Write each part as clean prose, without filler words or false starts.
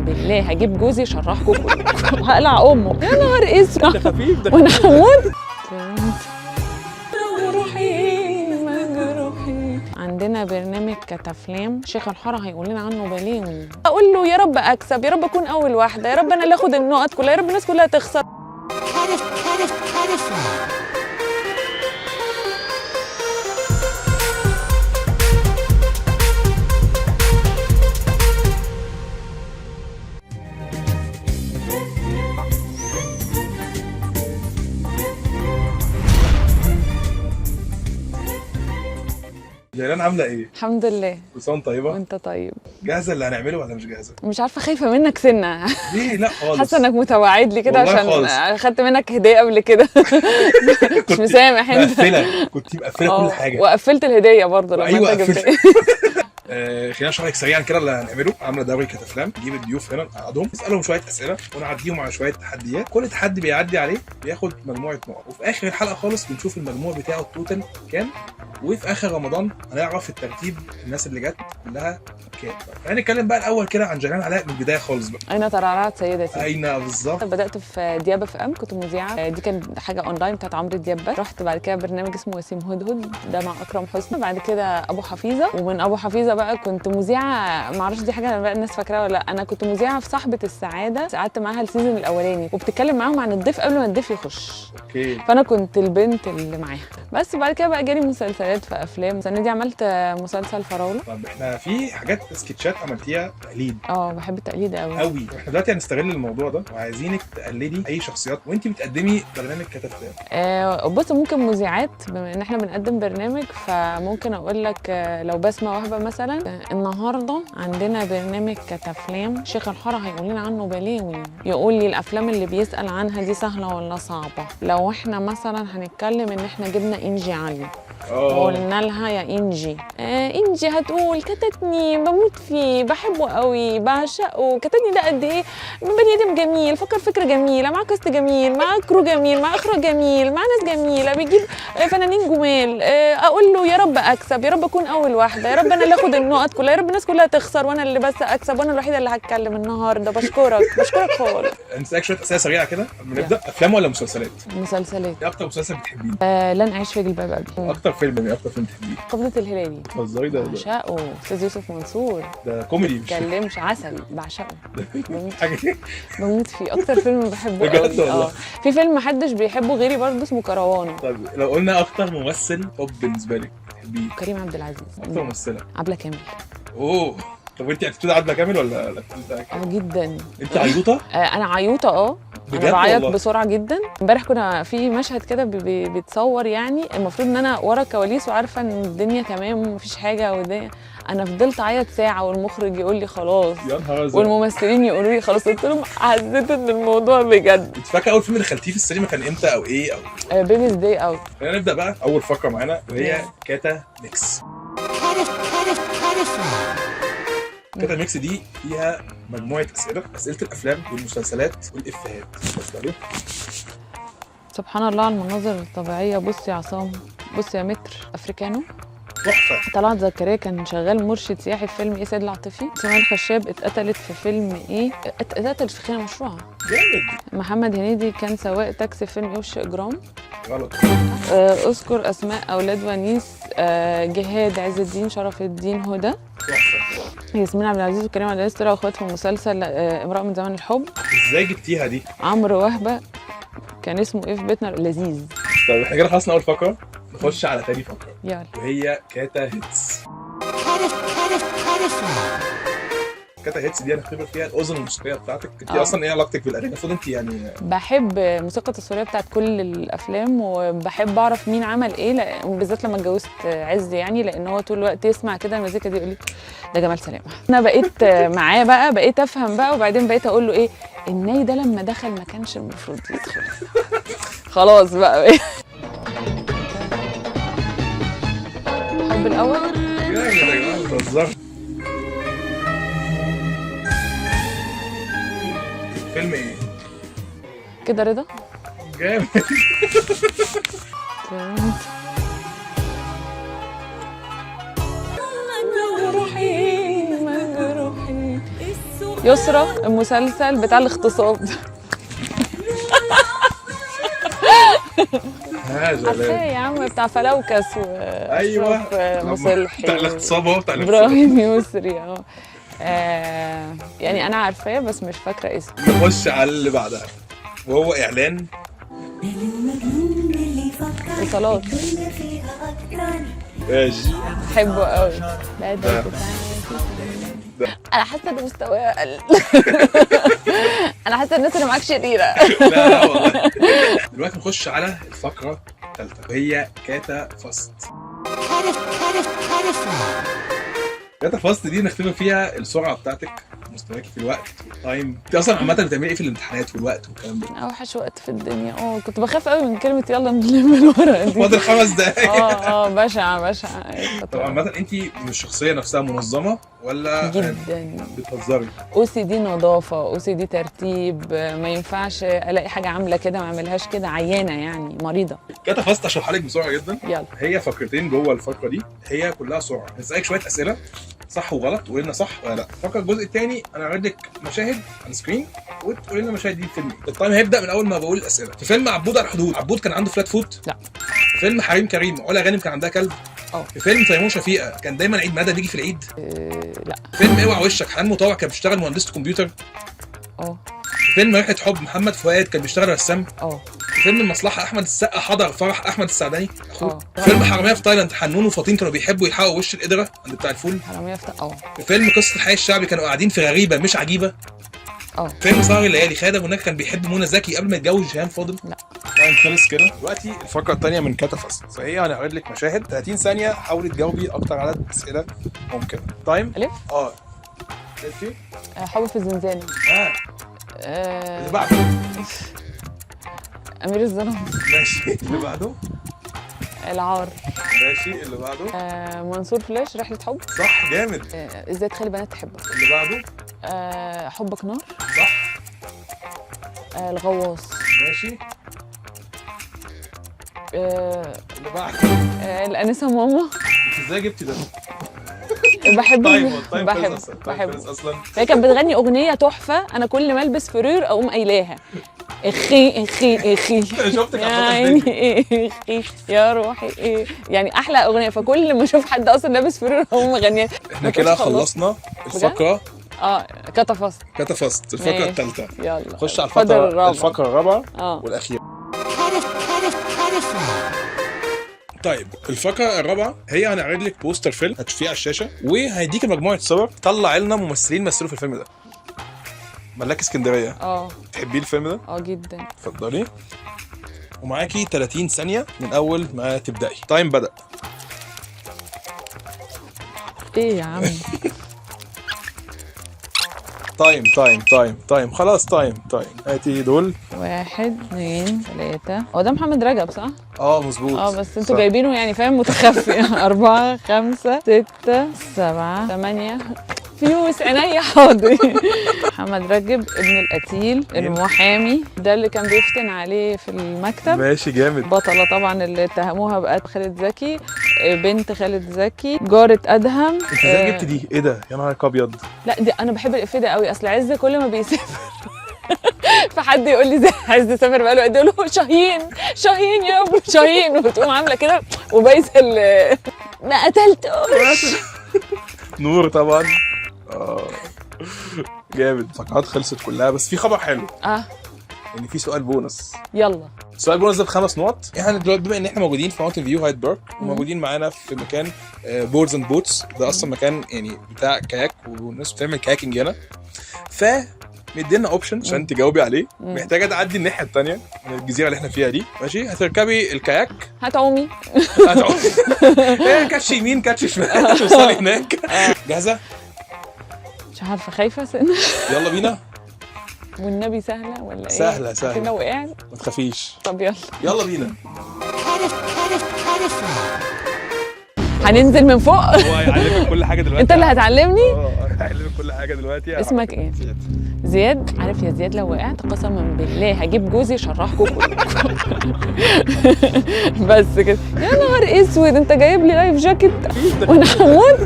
بالله هجيب جوزي يشرحكم كلكم هقلع امه. يا نهار اسود ده خفيف ده. وانا هموت. عندنا برنامج كتافلام شيخ الحاره هيقول لنا عنه بلاوي. اقول له يا رب اكسب، يا رب اكون اول واحده، يا رب انا اللي اخد النقط كلها، يا رب الناس كلها تخسر. جيران عامله ايه؟ الحمد لله. كل سنه وانت طيبه. وانت طيب. جاهزه اللي هنعمله ولا مش جاهزه؟ مش عارفه، خايفه منك سنه. ليه؟ لا خالص. حاسه انك متوعد لي كده والله عشان خالص. اخدت منك هديه قبل كده. مش مسامح انت. كنت مقفله كل حاجه. وقفلت الهديه برضه لما أيوة، انت جبت. خلينا نشرح لك سريعا كده اللي هنعمله. عامله دوري كتافلام، نجيب الضيوف هنا نقعدهم نسالهم شويه اسئله ونعديهم على شويه تحديات، كل تحدي بيعدي عليه بياخد مجموعه نقط، وفي اخر الحلقه خالص بنشوف المجموع بتاعه التوتال كام، وفي اخر رمضان هنعرف الترتيب الناس اللي جت كلها كام. هنتكلم بقى الاول كده عن جيران علاء من البدايه خالص بقى. اين ترعرعت سيدتي؟ اين بالظبط؟ بدات في دياب اف ام، كنت مذيعه. دي كانت حاجه اونلاين بتاعت عمرو دياب بس. رحت بعد كده برنامج اسمه وسيم هدهد، ده مع اكرم حسني. بعد كده ابو حفيظه، ومن ابو حفيظه بقى كنت مذيعه، ما اعرفش دي حاجه بقى الناس فاكراها ولا لا، انا كنت مذيعه في صاحبه السعاده، قعدت معاها السيزون الاولاني وبتتكلم معاهم عن الضيف قبل ما الضيف يخش. اوكي. فانا كنت البنت اللي معاها. بس بعد كده بقى جالي مسلسلات في افلام. السنه دي عملت مسلسل فراوله. طب احنا في حاجات سكتشات عملتيها تقليد. بحب التقليد قوي قوي. احنا دلوقتي هنستغل الموضوع ده وعايزينك تقلدي اي شخصيات وانت بتقدمي برنامج كتافلام. بص، ممكن مذيعات بما ان احنا بنقدم برنامج، فممكن اقول لك لو بسمة وهبه مثلا، النهارده عندنا برنامج كتافلام شيخ الحاره هيقول لنا عنه بلاوي، يقول لي الافلام اللي بيسال عنها دي سهله ولا صعبه. لو احنا مثلا هنتكلم ان احنا جبنا انجي علي وقلنا لها يا انجي، انجي هتقول كتتني بموت فيه، بحبه قوي، بعشقه، كتتني ده قد ايه بني ادم جميل، فكر فكره جميله، معاه كاست جميل، معاه كرو جميل، معاه اخراج جميل، معاه ناس جميله، بيجيب فنانين جمال. اقول له يا رب اكسب، يا رب اكون اول واحده، يا رب انا اللي اخد النقط كلها، يا رب الناس كلها تخسر وانا اللي بس اكسب، وانا الوحيده اللي هتكلم النهارده. بشكرك خالص. نسالك شويه اسئله سريعه كده قبل ما نبدا. افلام ولا مسلسلات؟ مسلسلات. ايه اكتر مسلسل بتحبيه؟ لن اعيش في جلباب ابي. اكتر فيلم بتحبيه؟ قبلة الهلالي. بتهزري؟ ده بعشقه. استاذ يوسف منصور، ده كوميدي مش متكلمش عسل، بعشقه. حاجه بموت فيه، اكتر فيلم بحبه بجد قوي. والله. في فيلم محدش بيحبه غيري برضه اسمه كروان. طب لو قلنا اكتر ممثل توب بالنسبه لك بتحبيه؟ كريم عبد العزيز. اكتر ممثله؟ عبلة كامل. اوه. طب انت اتيتيود عادله كامل ولا لا؟ جدا. انت عيوطه؟ انا عيوطه. انا بعيط بسرعه جدا. امبارح كنا في مشهد كده بيتصور، يعني المفروض ان انا ورا الكواليس وعارفه ان الدنيا تمام ومفيش حاجه والدنيا، انا فضلت اعيط ساعه والمخرج يقول لي خلاص، يا نهار ازرق، والممثلين يقولوا لي خلاص. قلت لهم حسيت ان الموضوع بجد. انت فاكره اول فيلم دخلتيه في السينما كان امتى او ايه او بيبيز داي اوت. خلينا نبدا بقى اول فقره معانا وهي كاتا ميكس. كاتا ميكس دي فيها مجموعه اسئله الافلام والمسلسلات والافيهات. سبحان الله على المناظر الطبيعيه. بص يا عصام، بص يا متر افريكانو. تحفه. طلعت زكريا كان شغال مرشد سياحي في فيلم ايه سيد العاطفي. سمية الخشاب اتقتلت في فيلم ايه؟ اتقتلت في خيانه مشروعه. جامد. محمد هنيدي كان سواق تاكسي في فيلم ايه وش اجرام. غلط. اذكر اسماء اولاد ونيس. جهاد، عز الدين، شرف الدين، هدى. تحفه. ياسمين عبد العزيز وكريم عبد العزيز طلعوا اخوات في مسلسل امرأة من زمان الحب. ازاي جبتيها دي؟ عمرو وهبه كان اسمه ايه في بيتنا؟ لذيذ. طب احنا كده خلصنا اول فقره، نخش على تاني فقره يلا. وهي كاتا هيتس. كاتا هيتس دي هنختبر فيها الاذن الموسيقيه بتاعتك. انت اصلا ايه علاقتك بالاغاني؟ المفروض انت يعني بحب الموسيقى التصويريه بتاعت كل الافلام، وبحب اعرف مين عمل ايه، بالذات لما اتجوزت عز، يعني لان هو طول الوقت يسمع كده المزيكا دي يقول لي ده جمال سلامه. انا بقيت معاه بقى، بقيت افهم بقى، وبعدين بقيت اقول له ايه الناي ده لما دخل ما كانش المفروض يدخل. خلاص بقى. الحب الاول. يا جماعه بتهزروا. فيلم ايه؟ كده رضا. جامد. يسرا المسلسل بتاع الاغتصاب. هذا عارفاه يا عم، بتاع فلوكس ايوه مصلحي بتاع الاغتصاب اهو، بتاع ابراهيم يسري. يعني انا عارفاه بس مش فاكره اسمه. نخش على اللي بعدها وهو اعلان اتصالات. ماشي. بحبه قوي. لا ده. انا حاسه ان مستواي اقل. انا حاسه الناس اللي معاك شريره. لا والله. دلوقتي نخش على الفقره الثالثه وهي كاتا فاست. كاتا فاست دي نختبر فيها السرعه بتاعتك، مستواكي في الوقت والتايم. انت اصلا عامه بتعملي ايه في الامتحانات والوقت والكلام ده؟ اوحش وقت في الدنيا. كنت بخاف قوي من كلمه يلا نلم الورق دي. فاضل 5 دقايق. بشعه. طب عامه انت من الشخصيه نفسها منظمه ولا جدا؟ بتهزري؟ OCD نظافه، OCD ترتيب. ما ينفعش الاقي حاجه عامله كده ما اعملهاش كده، عيانه يعني مريضه. كاتا فاست اشرحها لك بسرعه جدا. يلا. هي فقرتين جوه الفقره دي، هي كلها سرعه. هسألك شويه اسئله صح وغلط وقلنا صح ولا لا. الفقره الجزء الثاني انا هعرض لك مشاهد على السكرين وتقول لنا المشاهد دي فيلم ايه. التايم هيبدا من اول ما بقول الاسئله. في فيلم عبود على الحدود، عبود كان عنده فلات فوت؟ لا. في فيلم حريم كريم، علا غانم كان عندها كلب؟ في فيلم تيمور شفيقه كان دايما عيد ميلادها بيجي في العيد؟ لا. فيلم اوعى وشك حنان مطاوع كان بيشتغل مهندسه كمبيوتر؟ في فيلم ريحه حب محمد فؤاد كان بيشتغل رسام؟ في فيلم المصلحه احمد السقا حضر فرح احمد السعداني اخوه؟ في فيلم حراميه في تايلاند حنون وفاطين كانوا بيحبوا يلحقوا وش القدره عند بتاع الفول؟ حراميه في في فيلم قصه الحي الشعبي كانوا قاعدين في غريبه مش عجيبه؟ فيلم سهر الليالي خادم هناك كان بيحب منى زكي قبل ما يتجوز جيهان فاضل؟ لا. طيب خلص كده. دلوقتي الفقره الثانيه من كاتا فاست، فهي هنعرض لك مشاهد 30 ثانيه، حاولي تجاوبي اكتر عدد اسئله ممكن. تايم. الف. الفي. حب في الزنزانه. اللي بعده. امير الظلام. ماشي. اللي بعده. العار. ماشي. اللي بعده. منصور فلاش رحله حب. صح جامد. ازاي تخلي بنات تحبك. اللي بعده. حبك نار. صح. الغواص. ماشي. اللي بعده. الانسه ماما. انت ازاي جبتي ده؟ بحب اصلا. هي كانت بتغني اغنيه تحفه، انا كل ما البس فرير اقوم قايلاها اخي شفتك يعني ايه اخي يا روحي ايه، يعني احلى اغنيه. فكل ما اشوف حد اصلا لابس فرير اقوم مغنيها. احنا كده خلصنا الفقره. كاتا فاست. كاتا فاست الفقره الثالثه. يلا خش على الفقره الرابعه والاخيره. طيب الفقره الرابعه هي هنعرض لك بوستر فيلم هتشوفيه على الشاشه وهيديك مجموعه صور طلع لنا ممثلين مثلوا في الفيلم ده. ملاك اسكندريه. تحبيه الفيلم ده؟ جدا. اتفضلي. ومعاكي 30 ثانيه من اول ما تبداي. تايم بدأ. ايه يا عم؟ تايم خلاص. تايم هاتي دول. 1 2 3. هو ده محمد رجب صح؟ مظبوط. بس انتوا جايبينه يعني فاهم متخفي. 4 5 6 7 8. فيوس عينيا حاضر. محمد رجب ابن القتيل المحامي ده اللي كان بيفتن عليه في المكتب. ماشي جامد. بطلة طبعا اللي اتهموها بقت خالد زكي، بنت خالد زكي، جارة ادهم. انت ازاي جبت دي؟ ايه ده يا نهارك ابيض؟ لا دي انا بحب الافيه ده قوي. اصل عز كل ما بيسافر فحد يقول لي زي عز سافر بقاله قد ايه، له شاهين يا ابو شاهين، وتقوم عامله كده وبايسه ما قتلتوش. نور طبعا. جامد. الفقرات خلصت كلها بس في خبر حلو. ان في سؤال بونص. يلا. سؤال بونص ده ب5 نقط. احنا دلوقتي بما ان احنا موجودين في ماونتن فيو هايد بارك وموجودين معانا في مكان بوردز اند بوتس، ده اصلا مكان يعني بتاع كاياك والناس بتعمل كاياكينج هنا. مدينا اوبشن عشان تجاوبي عليه. محتاجه تعدي الناحيه الثانيه من الجزيره اللي احنا فيها دي. ماشي. هتركبي الكاياك. هتعومي. كاتش يمين كاتش شمال توصلي هناك. جاهزه؟ مش عارفه، خايفه سنه. يلا بينا. والنبي سهله ولا ايه؟ سهله. كنا وقعنا. ما تخافيش. طب يلا بينا. هننزل من فوق. هو هيعلمك كل حاجه دلوقتي. انت اللي هتعلمني؟ هيعلمك كل حاجه دلوقتي. اسمك ايه؟ زياد. عارف يا زياد لو وقعت قسما بالله هجيب جوزي يشرحكم كلكم. بس كده. يا نهار اسود، انت جايب لي لايف جاكيت وانا هموت.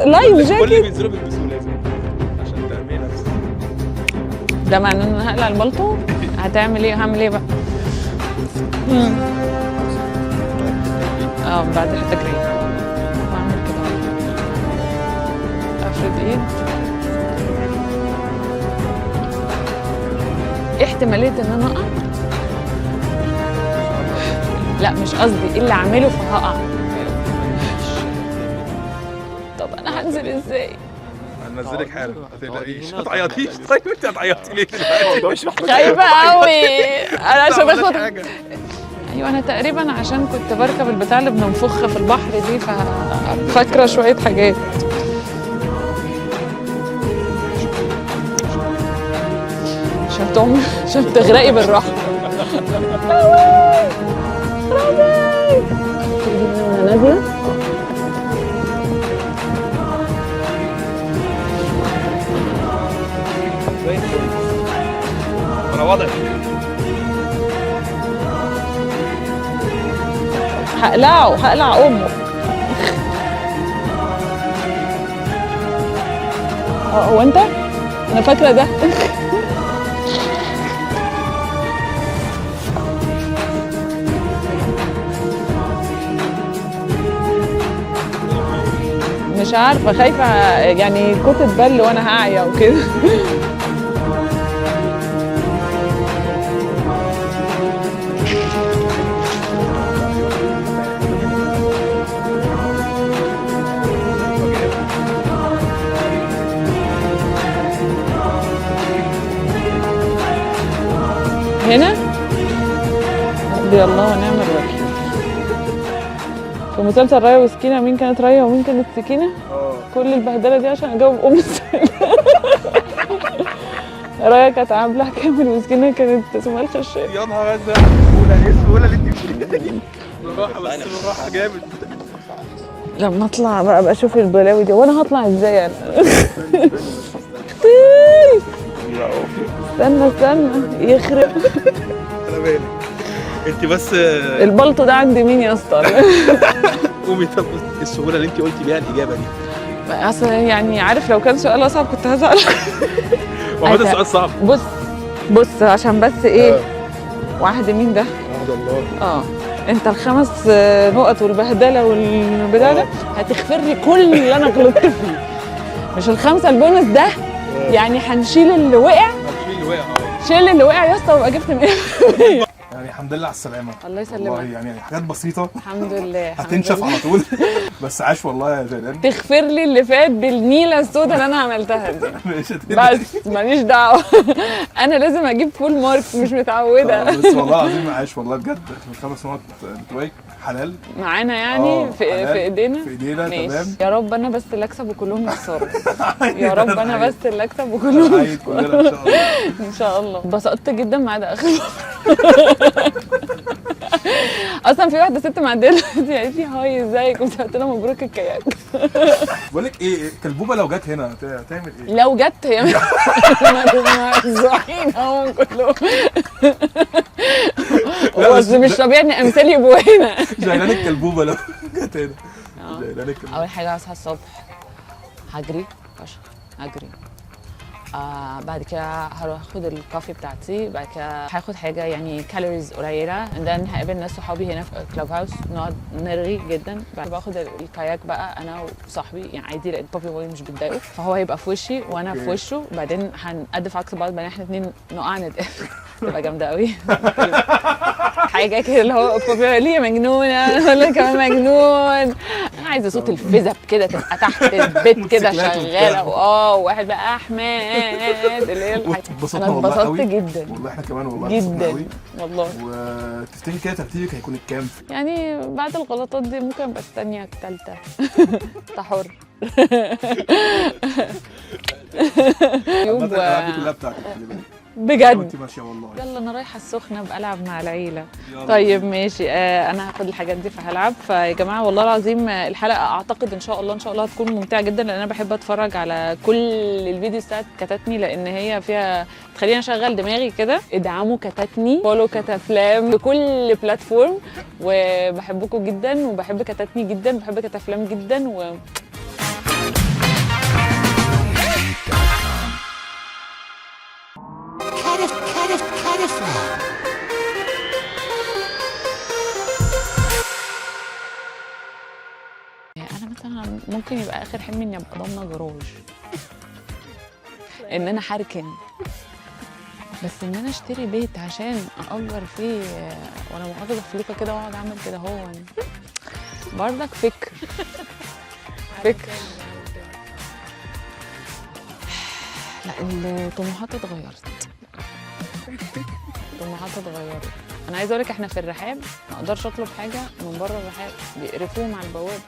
لايف جاكيت. كل اللي بينزلوا بيلبسوه لازم عشان ده معناه ان انا هقلع البلطو. هتعمل ايه؟ هعمل ايه بقى؟ بعد التجريد بعمل كده، افرد ايد. احتماليه ان انا اقع؟ لا مش قصدي ايه اللي اعمله فهقع. طب انا هنزل ازاي؟ هنزلك حالا ما تقلقيش. ما تعيطيش. طيب انت هتعيطي ليه دلوقتي؟ خايفه قوي انا عشان اخد. ايوه انا تقريبا عشان كنت بركب البتاع اللي بننفخ في البحر دي ففاكره شويه حاجات. عشان تغرقي بالراحه. نازله انا واضح. هقلع امه. هو انت؟ انا فاكره ده. مش عارفه، خايفه يعني كنت تبل وانا هاعيه وكده. هنا حسبي الله ونعم الوكيل. في مسلسل رايا وسكينة مين كانت رايا ومين كانت سكينة؟ كل البهدلة دي عشان اجاوب ام السنة. رايا كانت عاملة كامل وسكينة كانت اسمها الخشاب. يا نهار ازرق، ايه السهولة اللي انت بتقوليها دي؟ بالراحة بس بالراحة جامد. لما اطلع بقى اشوف البلاوي دي وانا هطلع ازاي انا؟ استنى يخرب. انا بالك انت بس البلطو ده عند مين يا اسطى؟ قومي. طب السهوله اللي انت قلتي بيها الاجابه دي اصل يعني عارف لو كان سؤال اصعب كنت هزعل. هو ده سؤال صعب. بص عشان بس ايه واحد مين ده؟ واحد الله. انت ال5 نقط والبهدله والبتاع ده هتغفر لي كل اللي انا غلطت فيه، مش ال5 البونص ده. يعني هنشيل اللي وقع. شيل اللي وقع يا اسطى وابقى جبت 100. يعني الحمد لله على السلامه. الله يسلمك. والله يعني حاجات بسيطه الحمد لله هتنشف على طول. بس عاش والله يا زيدان. تغفر لي اللي فات بالنيله السوداء اللي انا عملتها دي. بس ماليش دعوه. انا لازم اجيب فول مارك، مش متعوده. بس والله العظيم عاش والله بجد. 5 نقط بتوعك حلال معانا يعني في ايدينا. في ايدينا تمام. يا رب انا بس اللي اكسب وكلهم يخسروا. يا رب انا بس اللي اكسب وكلهم يخسروا. ان شاء الله. انبسطت جدا مع ده اخر. اصلا في واحده ست معديه دلوقتي قالت لي هاي ازيك، قمت قلت لها مبروك الكياك. بقول لك ايه، كلبوبه لو جت هنا هتعمل ايه؟ لو جت هي مزوحين اهو كلهم. بس مش طبيعي ان امثال يبقوا هنا. جايلان الكلبوبه لو جت هنا. جايلان الكلبوبه. اول حاجه هصحى الصبح هجري فشخ، هجري. بعد كده هروح اخد الكافي بتاعتي، بعد كده هاخد حاجه يعني كالوريز قليله، then هقابل ناس صحابي هنا في كلوب هاوس نقعد نرغي جدا. بعد باخد الكاياك بقى انا وصاحبي يعني عادي، لان بابي بوي مش بيتضايقوا، فهو هيبقى في وشي وانا في وشه، بعدين هنقدف عكس بعض، بعدين احنا الاثنين نقع نتقفل. تبقى جامده قوي. حاجه كده اللي هو بابي ليه مجنونه ولا كمان مجنون. انا عايزه صوت الفيزب كده تبقى تحت البيت كده شغاله، واحد بقى احمد اللي هي انا اتبسطت جدا والله. احنا كمان والله جدا والله. وتفتكري كده ترتيبك هيكون الكام؟ يعني بعد الغلطات دي ممكن ابقى الثانيه الثالثه. انت حر. الالعاب كلها بتاعتك بجد. انت ماشيه والله. يلا انا رايحه السخنه بلعب مع العيله. طيب ماشي. انا هاخد الحاجات دي فهلعب. فيا جماعه والله العظيم الحلقه اعتقد ان شاء الله هتكون ممتعه جدا، لان انا بحب اتفرج على كل الفيديوز بتاعت كتاتني، لان هي فيها تخليني اشغل دماغي كده. ادعموا كتاتني، فولو كتافلام في كل بلاتفورم، وبحبكم جدا وبحب كتاتني جدا، بحب كتافلام جدا الفنان. انا مثلا ممكن يبقى اخر حلمي اني ابقى ضامنه جراج، ان انا حركن. بس ان انا اشتري بيت عشان اجر فيه وانا مؤاخذه فلوكه كده واقعد اعمل كده، هو برضك فكر. لا، الطموحات اتغيرت. انا عايزه اقول لك احنا في الرحاب ما اقدرش اطلب حاجه من بره الرحاب، بيقرفوه مع البواب.